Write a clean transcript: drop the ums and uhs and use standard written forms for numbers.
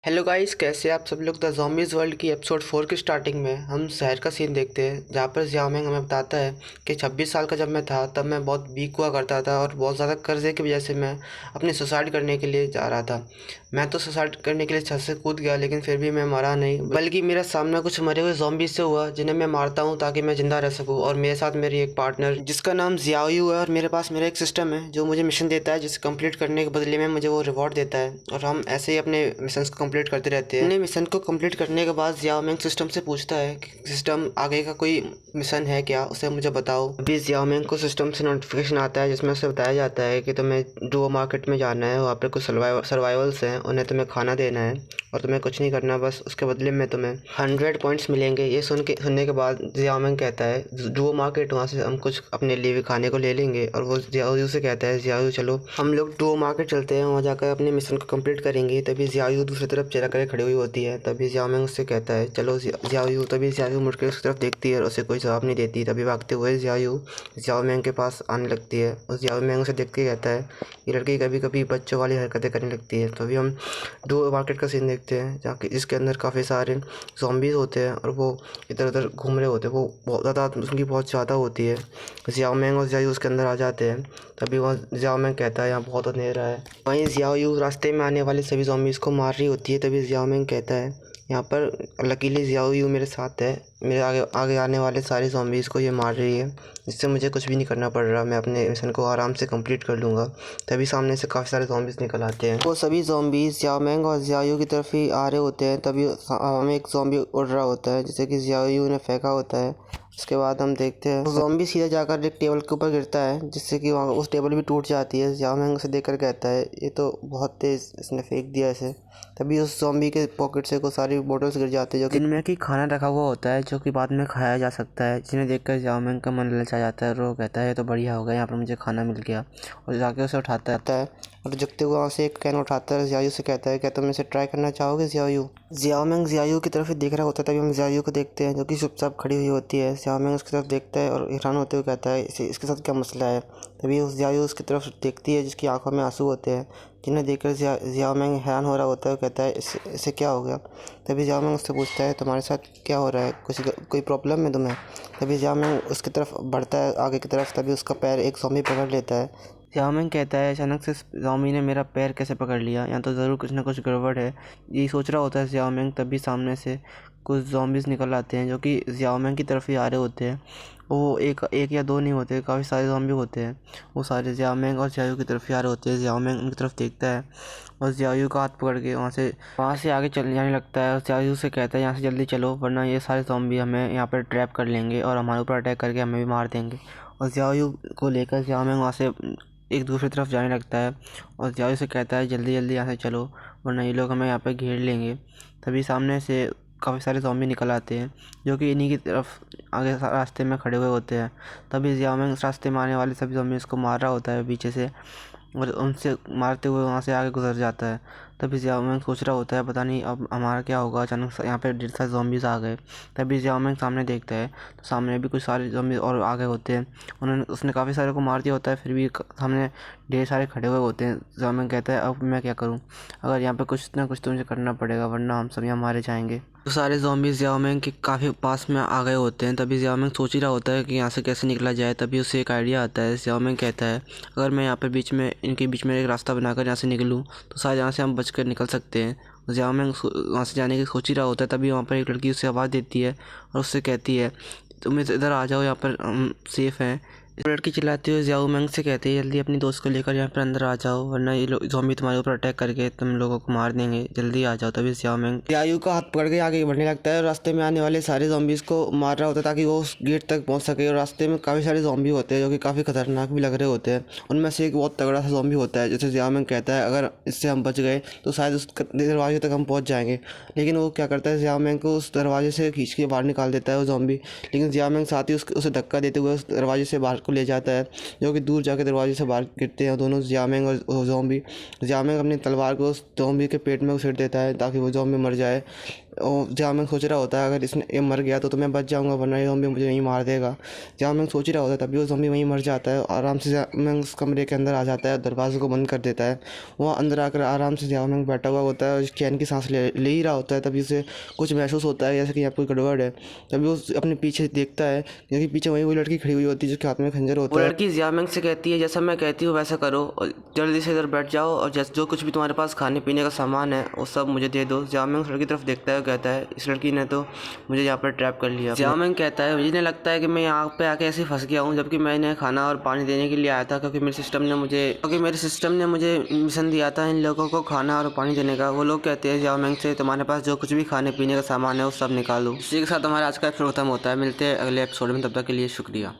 Hello guys, कैसे आप सब लोग। द ज़ॉम्बीज़ वर्ल्ड की एपिसोड 4 की स्टार्टिंग में हम शहर का सीन देखते हैं, जहाँ पर जियाओमिंग हमें बताता है कि 26 साल का जब मैं था तब मैं बहुत वीक हुआ करता था और बहुत ज़्यादा कर्जे की वजह से मैं अपनी सुसाइड करने के लिए जा रहा था। मैं तो सुसाइड करने के लिए छत से कूद गया, लेकिन फिर भी मैं मरा नहीं, बल्कि मेरा सामना कुछ मरे हुए ज़ॉम्बीज़ से हुआ जिन्हें मैं मारता हूँ ताकि मैं ज़िंदा रह सकूँ। और मेरे साथ मेरी एक पार्टनर जिसका नाम जियाओयू है, और मेरे पास मेरा एक सिस्टम है जो मुझे मिशन देता है, जिसे कंप्लीट करने के बदले में मुझे वो रिवॉर्ड देता है। और हम ऐसे ही अपने मिशंस को कंप्लीट करते रहते हैं। अपने मिशन को कंप्लीट करने के बाद जियाओमिंग सिस्टम से पूछता है कि सिस्टम आगे का कोई मिशन है क्या, उसे मुझे बताओ। अभी जियाओमिंग को सिस्टम से नोटिफिकेशन आता है जिसमें उसे बताया जाता है कि तुम्हें डुओ मार्केट में जाना है, वहाँ पे कुछ सर्वाइवल्स हैं, उन्हें तुम्हें खाना देना है और तुम्हें कुछ नहीं करना, बस उसके बदले में तुम्हें 100 पॉइंट्स मिलेंगे। ये सुनने के बाद जियाओमिंग कहता है डुओ मार्केट, वहाँ से हम कुछ अपने लिए भी खाने को ले लेंगे। और वो जियाओयू से कहता है जियाओयू चलो हम लोग डुओ मार्केट चलते हैं, वहाँ जाकर अपने मिशन को कंप्लीट करेंगे। तभी जियाओयू दूसरी तरफ चेहरा करके खड़ी हुई होती है। तभी जियाओमिंग उससे कहता है चलो जियाओयू। तभी जियाओयू मुड़ के उसकी तरफ देखती है और उसे कोई जवाब नहीं देती। तभी भागते हुए जियाओयू जियाओमिंग के पास आने लगती है और जियाओमिंग उसे देख के कहता है ये लड़की कभी कभी बच्चों वाली हरकतें करने लगती है। तभी हम डुओ मार्केट का सीन देखते हैं, जहाँ जिसके अंदर काफ़ी सारे ज़ॉम्बीज़ होते हैं और वो इधर उधर घूम रहे होते हैं। वो बहुत ज़्यादा उनकी बहुत ज़्यादा होती है। जियाओमिंग और जियाओयू उसके अंदर आ जाते हैं। तभी वहाँ जियाओमिंग कहता है यहाँ बहुत अंधेरा है। वहीं जियाओयू रास्ते में आने वाले सभी ज़ॉम्बीज़ को मार रही होती है। तभी जियाओमिंग कहता है यहाँ पर लकीली जियाओयू मेरे साथ है, मेरे आगे आगे आने वाले सारे ज़ॉम्बीज़ को ये मार रही है, जिससे मुझे कुछ भी नहीं करना पड़ रहा, मैं अपने मिशन को आराम से कंप्लीट कर लूँगा। तभी सामने से काफ़ी सारे ज़ॉम्बीज़ निकल आते हैं। वो सभी ज़ॉम्बीज़ जियाओमिंग और जियाओयू की तरफ ही आ रहे होते हैं। तभी हमें एक ज़ॉम्बी उड़ रहा होता है जिसे कि जियाओयू ने फेंका होता है। उसके बाद हम देखते हैं वो ज़ॉम्बी सीधा जाकर एक टेबल के ऊपर गिरता है, जिससे कि वहाँ उस टेबल भी टूट जाती है। जियाओमिंग उसे देखकर कहता है ये तो बहुत तेज़ इसने फेंक दिया इसे। तभी उस ज़ॉम्बी के पॉकेट से कुछ सारी बोतल्स गिर जाती है जिनमें कि खाना रखा हुआ होता है, जो कि बाद में खाया जा सकता है। जिन्हें देखकर जियाओमिंग का मन ललचा जाता है और वो कहता है तो बढ़िया हो गया, यहाँ पर मुझे खाना मिल गया। और जाके उसे उठाता है और झुकते हुए वहाँ से एक कैन उठाता है। जियाओयू से कहता है क्या तुम इसे ट्राई करना चाहोगे जियाओयू। जियाओमिंग जियाओयू की तरफ ही देख रहा होता है। तभी हम जियाओयू को देखते हैं जो कि चुपचाप खड़ी हुई होती है। जियाओमिंग उसकी तरफ देखता है और हैरान होते हुए कहता है इसके साथ क्या मसला है। तभी उस जियाओयू उसकी तरफ देखती है जिसकी आंखों में आंसू होते हैं, जिन्हें देखकर जियाओमिंग हैरान हो रहा होता है। कहता है इसे क्या हो गया। तभी जियाओमिंग उससे पूछता है तुम्हारे साथ क्या हो रहा है, कोई प्रॉब्लम है तुम्हें। तभी जियाओमिंग उसकी तरफ बढ़ता है आगे की तरफ। तभी उसका पैर एक ज़ॉम्बी पकड़ लेता है। जियाओमिंग कहता है अचानक से ज़ॉम्बी ने मेरा पैर कैसे पकड़ लिया, यहाँ तो ज़रूर कुछ ना कुछ गड़बड़ है। यही सोच रहा होता है जियाओमिंग। तभी सामने से कुछ ज़ॉम्बीज़ निकल आते हैं जो कि जियाओमिंग की तरफ ही आ रहे होते हैं। वो एक एक या दो नहीं होते, काफ़ी सारे ज़ॉम्बी होते हैं। वो सारे जियाओमिंग और जियाओयू की तरफ ही आ रहे होते हैं। जियाओमिंग उनकी तरफ देखता है और जियाओयू का हाथ पकड़ के वहाँ से आगे चल जाने लगता है। और जियाओयू से कहता है यहाँ से जल्दी चलो, वरना ये सारे ज़ॉम्बी हमें यहाँ पर ट्रैप कर लेंगे और हमारे ऊपर अटैक करके हमें भी मार देंगे। और जियाओयू को लेकर जियाओमिंग वहाँ से एक दूसरी तरफ जाने लगता है और जियाओयू से कहता है जल्दी जल्दी यहाँ से चलो, वरना ये लोग हमें यहाँ पे घेर लेंगे। तभी सामने से काफ़ी सारे ज़ॉम्बी निकल आते हैं जो कि इन्हीं की तरफ आगे रास्ते में खड़े हुए होते हैं। तभी जियाओमिंग उस रास्ते में आने वाले सभी ज़ॉम्बीज़ को मार रहा होता है पीछे से, और उनसे मारते हुए वहाँ से आगे गुजर जाता है। तभी जियाओमिंग सोच रहा होता है पता नहीं अब हमारा क्या होगा, अचानक से यहाँ पे ढेर सारे ज़ॉम्बीज़ आ गए। तभी जियाओमिंग सामने देखता है तो सामने भी कुछ सारे ज़ॉम्बीज़ और आ गए होते हैं। उसने काफ़ी सारे को मार दिया होता है, फिर भी सामने ढेर सारे खड़े हुए होते हैं। जियाओमिंग कहता है अब मैं क्या करूँ, अगर यहाँ पे कुछ ना कुछ तो मुझे करना पड़ेगा, वरना हम सब यहाँ मारे जाएंगे। तो सारे ज़ॉम्बीज़ जियाओमिंग के काफ़ी पास में आ गए होते हैं। तभी जियाओमिंग सोच ही रहा होता है कि यहाँ से कैसे निकला जाए। तभी उसे एक आइडिया आता है। जियाओमिंग कहता है अगर मैं यहाँ पे इनके बीच में एक रास्ता बनाकर यहाँ से निकलूँ तो शायद यहाँ से हम बचकर निकल सकते हैं। जियाओमिंग वहाँ से जाने की सोच ही रहा होता है। तभी वहाँ पर एक लड़की उससे आवाज़ देती है और उससे कहती है तुम इधर आ जाओ, यहाँ पर हम सेफ़ हैं। लड़की चिल्लाती हुई जियाओमिंग से कहती है जल्दी अपनी दोस्त को लेकर यहाँ पर अंदर आ जाओ, वरना ये लोग ज़ॉम्बी तुम्हारे ऊपर अटैक करके तुम लोगों को मार देंगे, जल्दी आ जाओ। तभी जियाओमिंग जियाओयू का हाथ पकड़ के आगे बढ़ने लगता है और रास्ते में आने वाले सारे ज़ॉम्बीज़ को मार रहा होता है ताकि वो उस गेट तक पहुँच सके। और रास्ते में काफ़ी सारे ज़ॉम्बी होते हैं जो कि काफ़ी खतरनाक भी लग रहे होते हैं। उनमें से एक बहुत तगड़ा सा ज़ॉम्बी होता है, जैसे जियाओमिंग कहता है अगर इससे हम बच गए तो शायद उस दरवाजे तक हम पहुँच जाएंगे। लेकिन वो क्या करता है जियाओमिंग को उस दरवाजे से खींच के बाहर निकाल देता है वो ज़ॉम्बी। लेकिन जियाओमिंग साथ ही उसे धक्का देते हुए उस दरवाजे से बाहर को ले जाता है, जो कि दूर जाके दरवाजे से बाहर गिरते हैं दोनों जियाओमिंग और ज़ॉम्बी। जियाओमिंग अपनी तलवार को उस ज़ॉम्बी के पेट में घुसेड़ देता है ताकि वो ज़ॉम्बी मर जाए। और जियाओ मिंग सोच रहा होता है अगर इसने ये मर गया तो मैं बच जाऊंगा, वरना ये ज़ॉम्बी मुझे यहीं मार देगा। जियाओ मिंग सोच ही रहा होता है तभी वो ज़ॉम्बी वहीं मर जाता है। आराम से जियाओ मिंग उस कमरे के अंदर आ जाता है, दरवाजे को बंद कर देता है। वहाँ अंदर आकर आराम से जियाओ मिंग बैठा हुआ होता है और चैन की सांस ले ही रहा होता है। तभी उसे कुछ महसूस होता है जैसे कि यहाँ कोई गड़बड़ है। तभी वो अपने पीछे देखता है, क्योंकि पीछे वही वो लड़की खड़ी हुई होती है जिसके हाथ में खंजर वो होता है। लड़की जिया मिंग से कहती है जैसा मैं कहती हूँ वैसा करो और जल्दी से इधर बैठ जाओ और जैसे जो कुछ भी तुम्हारे पास खाने पीने का सामान है वो सब मुझे दे दो। जिया मिंग उस लड़की की तरफ देखता है, कहता है इस लड़की ने तो मुझे यहाँ पर ट्रैप कर लिया। जिया मिंग कहता है मुझे लगता है कि मैं यहाँ पे आके ऐसे फंस गया हूँ, जबकि मैंने खाना और पानी देने के लिए आया था, क्योंकि मेरे सिस्टम ने मुझे मिशन दिया था इन लोगों को खाना और पानी देने का। वो लोग कहते हैं जिया मिंग से तुम्हारे पास जो कुछ भी खाने पीने का सामान है वो सब निकालो। इसी के साथ हमारा आज का एपिसोड खत्म होता है। मिलते हैं अगले एपिसोड में, तब तक के लिए शुक्रिया।